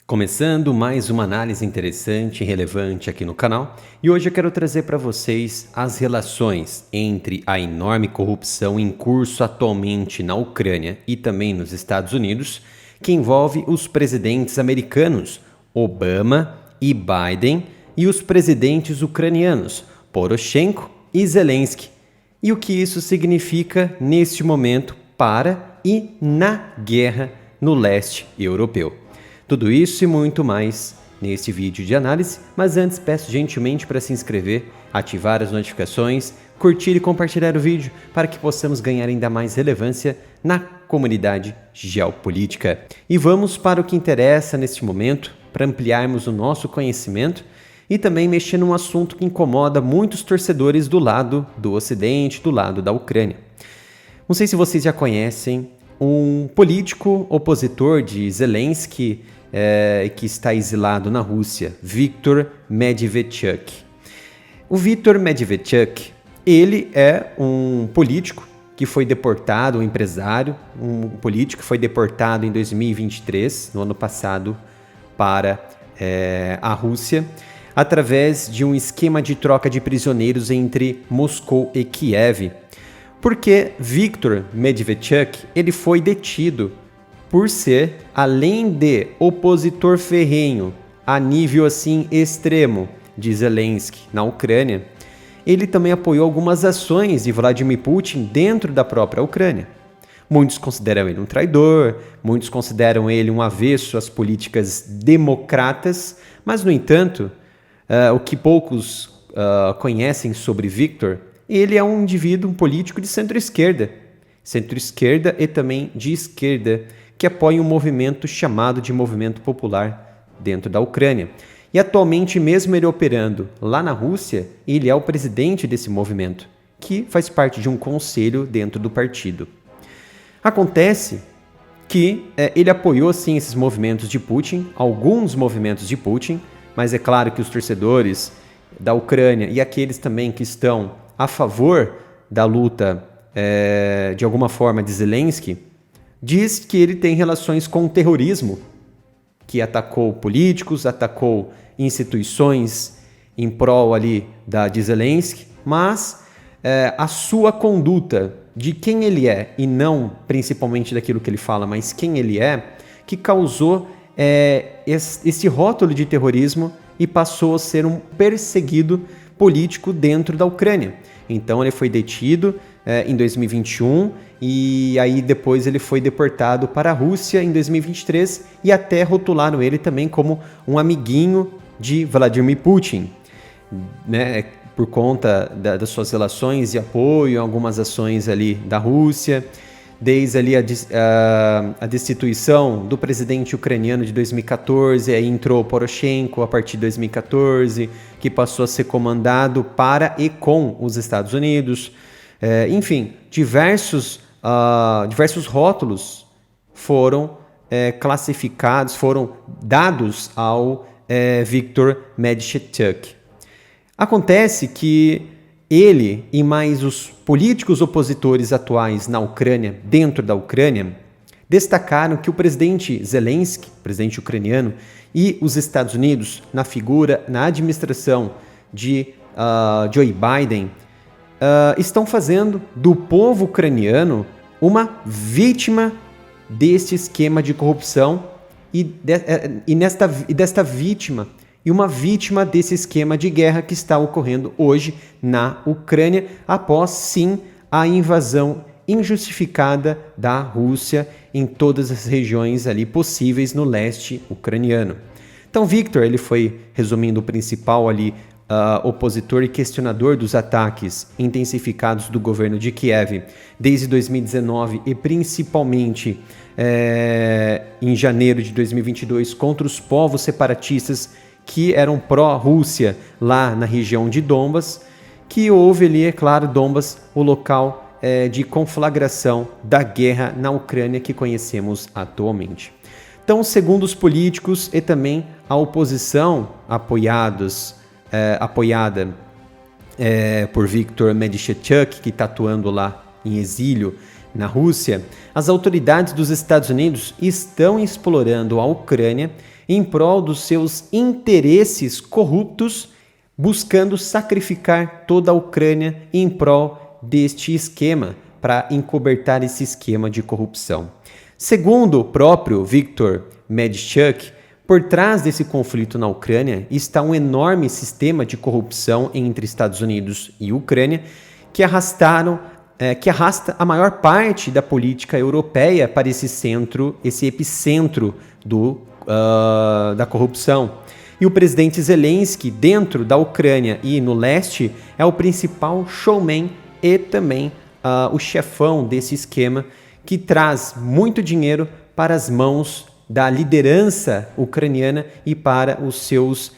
Começando mais uma análise interessante e relevante aqui no canal, e hoje eu quero trazer para vocês as relações entre a enorme corrupção em curso atualmente na Ucrânia e também nos Estados Unidos, que envolve os presidentes americanos Obama e Biden e os presidentes ucranianos Poroshenko e Zelensky, e o que isso significa neste momento para e na guerra no leste europeu. Tudo isso e muito mais neste vídeo de análise, mas antes peço gentilmente para se inscrever, ativar as notificações, curtir e compartilhar o vídeo para que possamos ganhar ainda mais relevância na comunidade geopolítica. E vamos para o que interessa neste momento, para ampliarmos o nosso conhecimento e também mexer num assunto que incomoda muitos torcedores do lado do Ocidente, do lado da Ucrânia. Não sei se vocês já conhecem um político opositor de Zelensky, que está exilado na Rússia, Viktor Medvedchuk. O Viktor Medvedchuk, ele é um político que foi deportado, um empresário, um político que foi deportado em 2023, no ano passado, para a Rússia, através de um esquema de troca de prisioneiros entre Moscou e Kiev. Porque Viktor Medvedchuk, ele foi detido por ser, além de opositor ferrenho a nível assim extremo de Zelensky na Ucrânia, ele também apoiou algumas ações de Vladimir Putin dentro da própria Ucrânia. Muitos consideram ele um traidor, muitos consideram ele um avesso às políticas democratas, mas, no entanto, o que poucos conhecem sobre Viktor, ele é um indivíduo, um político de centro-esquerda e também de esquerda, que apoia um movimento chamado de Movimento Popular dentro da Ucrânia. E atualmente, mesmo ele operando lá na Rússia, ele é o presidente desse movimento, que faz parte de um conselho dentro do partido. Acontece que ele apoiou sim esses movimentos de Putin, alguns movimentos de Putin, mas é claro que os torcedores da Ucrânia e aqueles também que estão a favor da luta, de alguma forma, de Zelensky, diz que ele tem relações com o terrorismo, que atacou políticos, atacou instituições em prol ali de Zelensky, mas a sua conduta de quem ele é, e não principalmente daquilo que ele fala, mas quem ele é, que causou esse rótulo de terrorismo e passou a ser um perseguido político dentro da Ucrânia. Então ele foi detido em 2021 e aí depois ele foi deportado para a Rússia em 2023 e até rotularam ele também como um amiguinho de Vladimir Putin, né, por conta das suas relações e apoio a algumas ações ali da Rússia, desde ali a destituição do presidente ucraniano de 2014, aí entrou Poroshenko a partir de 2014, que passou a ser comandado para e com os Estados Unidos. Enfim, diversos rótulos foram classificados, foram dados ao Viktor Medvedchuk. Acontece que ele e mais os políticos opositores atuais na Ucrânia, dentro da Ucrânia, destacaram que o presidente Zelensky, presidente ucraniano, e os Estados Unidos, na administração de Joe Biden, estão fazendo do povo ucraniano uma vítima deste esquema de corrupção desta vítima, e uma vítima desse esquema de guerra que está ocorrendo hoje na Ucrânia, após, sim, a invasão injustificada da Rússia em todas as regiões ali possíveis no leste ucraniano. Então, Viktor, ele foi, resumindo, o principal ali opositor e questionador dos ataques intensificados do governo de Kiev desde 2019 e principalmente em janeiro de 2022 contra os povos separatistas que eram pró-Rússia lá na região de Donbas, que houve ali, é claro, Donbas, o local de conflagração da guerra na Ucrânia que conhecemos atualmente. Então, segundo os políticos e também a oposição apoiada por Viktor Medvedchuk, que está atuando lá em exílio na Rússia, as autoridades dos Estados Unidos estão explorando a Ucrânia em prol dos seus interesses corruptos, buscando sacrificar toda a Ucrânia em prol deste esquema, para encobertar esse esquema de corrupção. Segundo o próprio Viktor Medvedchuk, por trás desse conflito na Ucrânia está um enorme sistema de corrupção entre Estados Unidos e Ucrânia que arrasta a maior parte da política europeia para esse epicentro da corrupção. E o presidente Zelensky, dentro da Ucrânia e no leste, é o principal showman e também o chefão desse esquema que traz muito dinheiro para as mãos da liderança ucraniana e para os seus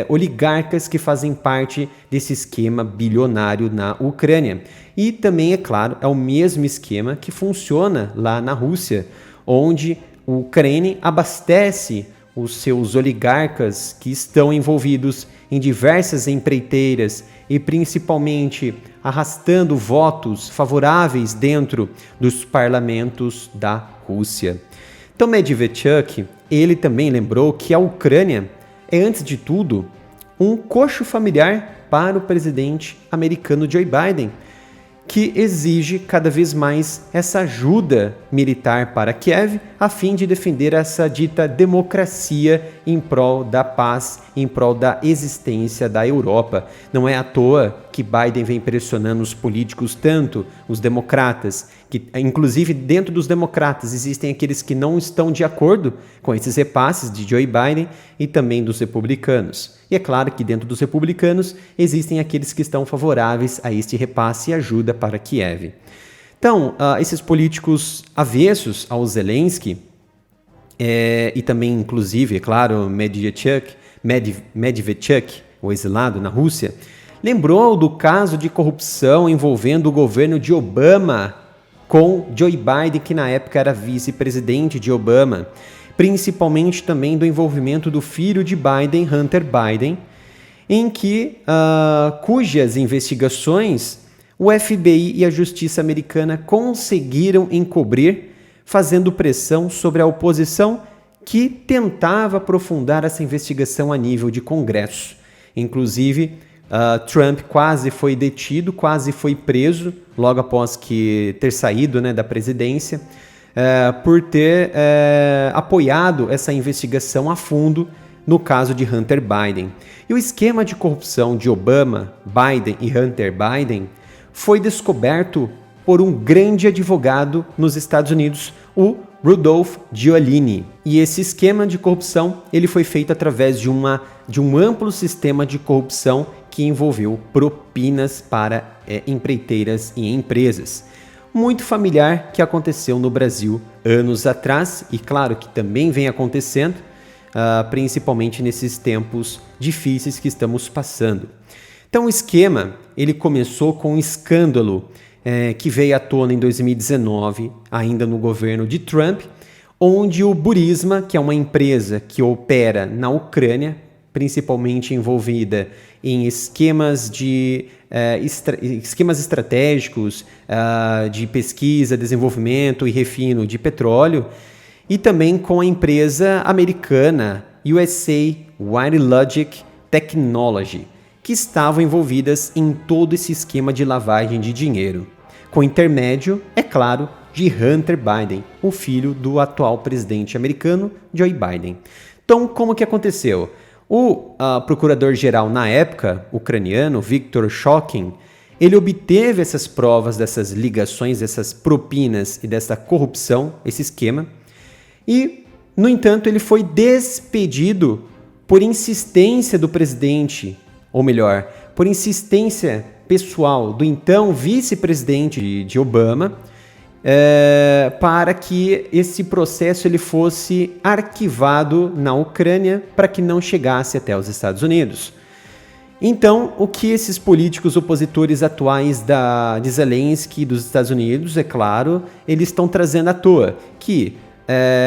oligarcas que fazem parte desse esquema bilionário na Ucrânia. E também, é claro, é o mesmo esquema que funciona lá na Rússia, onde o Kremlin abastece os seus oligarcas que estão envolvidos em diversas empreiteiras e principalmente arrastando votos favoráveis dentro dos parlamentos da Rússia. Então Medvedchuk, ele também lembrou que a Ucrânia é, antes de tudo, um coxo familiar para o presidente americano Joe Biden, que exige cada vez mais essa ajuda militar para Kiev, a fim de defender essa dita democracia em prol da paz, em prol da existência da Europa. Não é à toa que Biden vem pressionando os políticos, tanto os democratas, que inclusive dentro dos democratas existem aqueles que não estão de acordo com esses repasses de Joe Biden e também dos republicanos. E é claro que dentro dos republicanos existem aqueles que estão favoráveis a este repasse e ajuda para Kiev. Então, esses políticos avessos ao Zelensky, e também, inclusive, é claro, Medvedchuk, o exilado na Rússia, lembrou do caso de corrupção envolvendo o governo de Obama com Joe Biden, que na época era vice-presidente de Obama, principalmente também do envolvimento do filho de Biden, Hunter Biden, em que, cujas investigações o FBI e a justiça americana conseguiram encobrir, fazendo pressão sobre a oposição que tentava aprofundar essa investigação a nível de Congresso. Inclusive, Trump quase foi detido, quase foi preso, logo após ter saído, da presidência, por ter apoiado essa investigação a fundo no caso de Hunter Biden. E o esquema de corrupção de Obama, Biden e Hunter Biden foi descoberto por um grande advogado nos Estados Unidos, o Rudolph Giuliani. E esse esquema de corrupção ele foi feito através de um amplo sistema de corrupção que envolveu propinas para empreiteiras e empresas. Muito familiar que aconteceu no Brasil anos atrás e claro que também vem acontecendo, principalmente nesses tempos difíceis que estamos passando. Então o esquema ele começou com um escândalo que veio à tona em 2019, ainda no governo de Trump, onde o Burisma, que é uma empresa que opera na Ucrânia, principalmente envolvida em esquemas estratégicos de pesquisa, desenvolvimento e refino de petróleo, e também com a empresa americana USA Wirelogic Technology, que estavam envolvidas em todo esse esquema de lavagem de dinheiro, com intermédio, é claro, de Hunter Biden, o filho do atual presidente americano, Joe Biden. Então, como que aconteceu? O procurador-geral na época, ucraniano, Viktor Shokin, ele obteve essas provas dessas ligações, dessas propinas e dessa corrupção, esse esquema, e, no entanto, ele foi despedido por insistência do presidente, ou melhor, por insistência pessoal do então vice-presidente de Obama, para que esse processo ele fosse arquivado na Ucrânia para que não chegasse até os Estados Unidos. Então, o que esses políticos opositores atuais de Zelensky dos Estados Unidos, é claro, eles estão trazendo à toa, que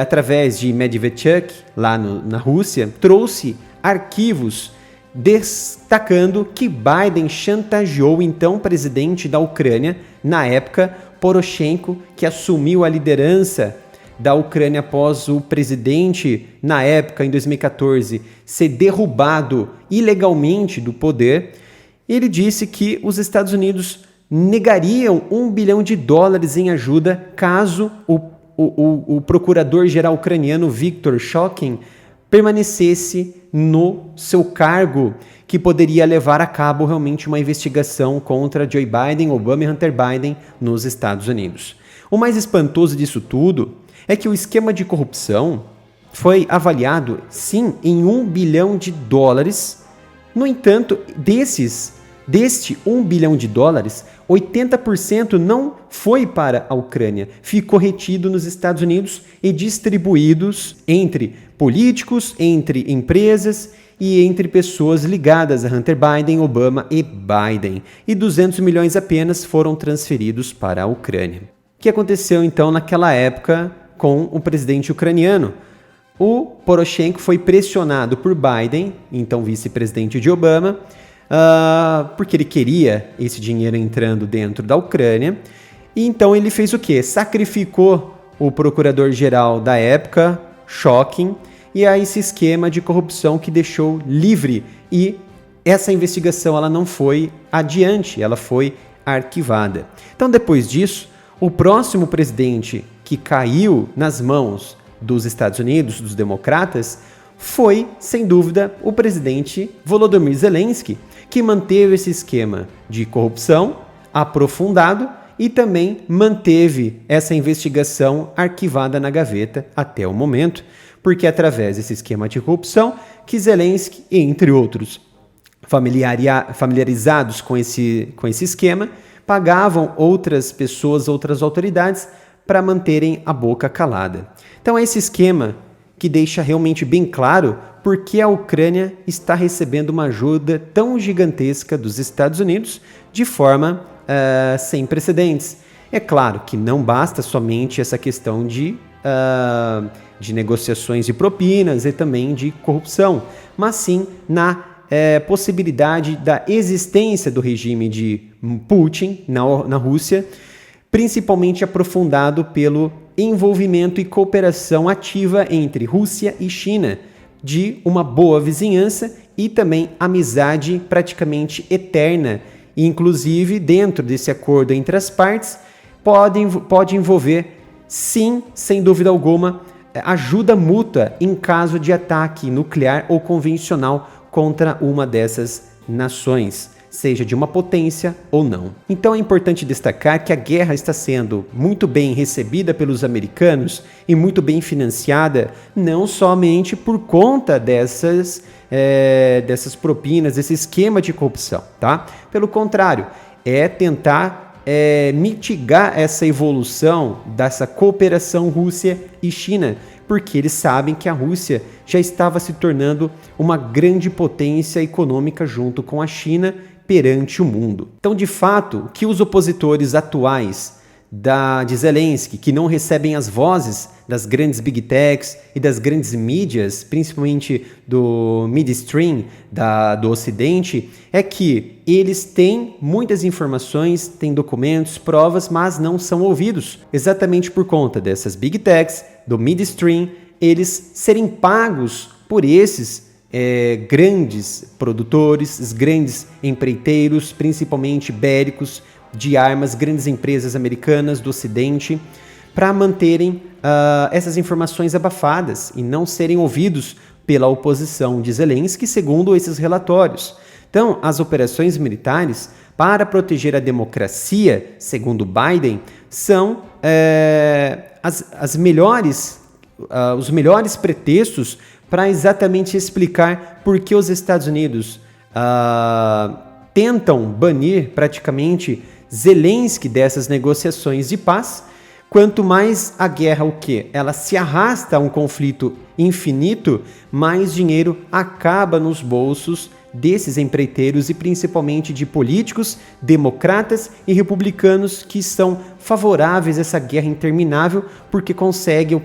através de Medvedchuk, lá na Rússia, trouxe arquivos destacando que Biden chantageou o então presidente da Ucrânia, na época, Poroshenko, que assumiu a liderança da Ucrânia após o presidente, na época, em 2014, ser derrubado ilegalmente do poder, ele disse que os Estados Unidos negariam $1 bilhão em ajuda caso o procurador-geral ucraniano Viktor Shokin permanecesse no seu cargo, que poderia levar a cabo realmente uma investigação contra Joe Biden, Obama e Hunter Biden nos Estados Unidos. O mais espantoso disso tudo é que o esquema de corrupção foi avaliado, sim, em $1 bilhão. No entanto, deste $1 bilhão, 80% não foi para a Ucrânia, ficou retido nos Estados Unidos e distribuídos entre políticos, entre empresas e entre pessoas ligadas a Hunter Biden, Obama e Biden. E 200 milhões apenas foram transferidos para a Ucrânia. O que aconteceu então naquela época com o presidente ucraniano? O Poroshenko foi pressionado por Biden, então vice-presidente de Obama, porque ele queria esse dinheiro entrando dentro da Ucrânia. E então ele fez o quê? Sacrificou o procurador-geral da época, Shokin, e a esse esquema de corrupção que deixou livre. E essa investigação ela não foi adiante, ela foi arquivada. Então, depois disso, o próximo presidente que caiu nas mãos dos Estados Unidos, dos democratas, foi, sem dúvida, o presidente Volodymyr Zelensky, que manteve esse esquema de corrupção aprofundado e também manteve essa investigação arquivada na gaveta até o momento, porque é através desse esquema de corrupção que Zelensky, entre outros familiarizados com esse esquema, pagavam outras pessoas, outras autoridades, para manterem a boca calada. Então é esse esquema que deixa realmente bem claro por que a Ucrânia está recebendo uma ajuda tão gigantesca dos Estados Unidos de forma sem precedentes. É claro que não basta somente essa questão de negociações de propinas e também de corrupção, mas sim na possibilidade da existência do regime de Putin na Rússia, principalmente aprofundado pelo envolvimento e cooperação ativa entre Rússia e China, de uma boa vizinhança e também amizade praticamente eterna. E, inclusive, dentro desse acordo entre as partes, pode envolver, sim, sem dúvida alguma, ajuda mútua em caso de ataque nuclear ou convencional contra uma dessas nações, seja de uma potência ou não. Então é importante destacar que a guerra está sendo muito bem recebida pelos americanos e muito bem financiada, não somente por conta dessas propinas, desse esquema de corrupção, tá? Pelo contrário, é tentar mitigar essa evolução dessa cooperação Rússia e China, porque eles sabem que a Rússia já estava se tornando uma grande potência econômica junto com a China perante o mundo. Então, de fato, o que os opositores atuais de Zelensky, que não recebem as vozes das grandes big techs e das grandes mídias, principalmente do midstream do Ocidente, é que eles têm muitas informações, têm documentos, provas, mas não são ouvidos, exatamente por conta dessas big techs, do midstream, eles serem pagos por esses grandes produtores, os grandes empreiteiros, principalmente bélicos, de armas, grandes empresas americanas do Ocidente, para manterem essas informações abafadas e não serem ouvidos pela oposição de Zelensky, segundo esses relatórios. Então, as operações militares para proteger a democracia, segundo Biden, são os melhores pretextos para exatamente explicar por que os Estados Unidos tentam banir praticamente Zelensky dessas negociações de paz. Quanto mais a guerra, ela se arrasta a um conflito infinito, mais dinheiro acaba nos bolsos desses empreiteiros e principalmente de políticos, democratas e republicanos que são favoráveis a essa guerra interminável, porque conseguem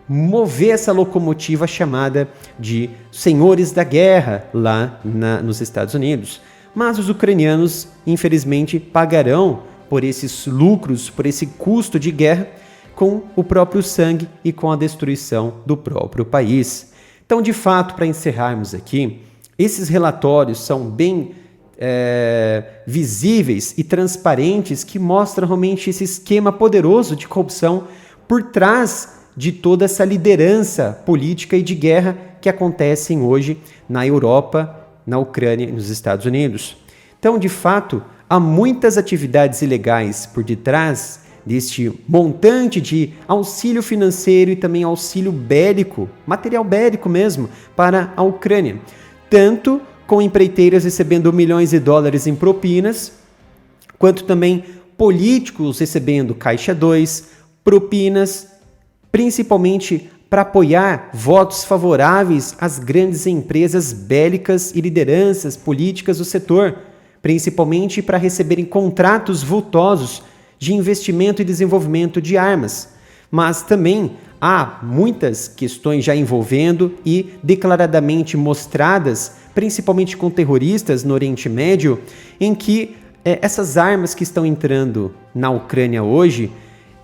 mover essa locomotiva chamada de senhores da guerra lá nos Estados Unidos. Mas os ucranianos, infelizmente, pagarão por esses lucros, por esse custo de guerra, com o próprio sangue e com a destruição do próprio país. Então, de fato, para encerrarmos aqui, esses relatórios são bem visíveis e transparentes, que mostram realmente esse esquema poderoso de corrupção por trás de toda essa liderança política e de guerra que acontecem hoje na Europa, na Ucrânia e nos Estados Unidos. Então, de fato, há muitas atividades ilegais por detrás deste montante de auxílio financeiro e também auxílio bélico, material bélico mesmo, para a Ucrânia. Tanto com empreiteiras recebendo milhões de dólares em propinas, quanto também políticos recebendo caixa 2, propinas, principalmente para apoiar votos favoráveis às grandes empresas bélicas e lideranças políticas do setor, principalmente para receberem contratos vultosos de investimento e desenvolvimento de armas. Mas também há muitas questões já envolvendo e declaradamente mostradas, principalmente com terroristas no Oriente Médio, em que essas armas que estão entrando na Ucrânia hoje,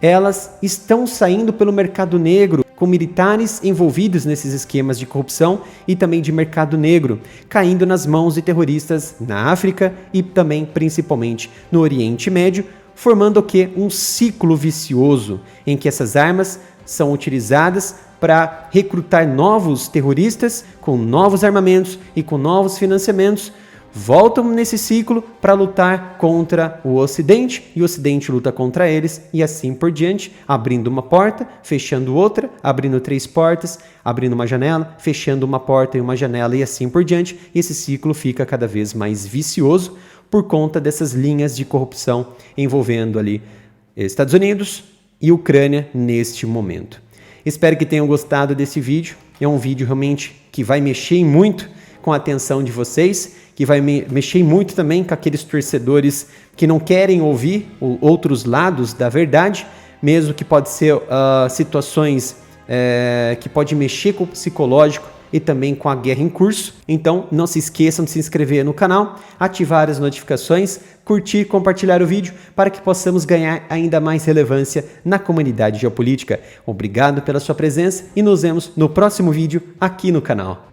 elas estão saindo pelo mercado negro, com militares envolvidos nesses esquemas de corrupção e também de mercado negro, caindo nas mãos de terroristas na África e também, principalmente, no Oriente Médio, formando o quê? Um ciclo vicioso, em que essas armas são utilizadas para recrutar novos terroristas com novos armamentos e com novos financiamentos, voltam nesse ciclo para lutar contra o Ocidente, e o Ocidente luta contra eles, e assim por diante, abrindo uma porta, fechando outra, abrindo 3 portas, abrindo uma janela, fechando uma porta e uma janela, e assim por diante, e esse ciclo fica cada vez mais vicioso por conta dessas linhas de corrupção envolvendo ali Estados Unidos e Ucrânia neste momento. Espero que tenham gostado desse vídeo, é um vídeo realmente que vai mexer muito com a atenção de vocês, que vai mexer muito também com aqueles torcedores que não querem ouvir outros lados da verdade, mesmo que pode ser situações que pode mexer com o psicológico e também com a guerra em curso. Então não se esqueçam de se inscrever no canal, ativar as notificações, curtir e compartilhar o vídeo para que possamos ganhar ainda mais relevância na comunidade geopolítica. Obrigado pela sua presença e nos vemos no próximo vídeo aqui no canal.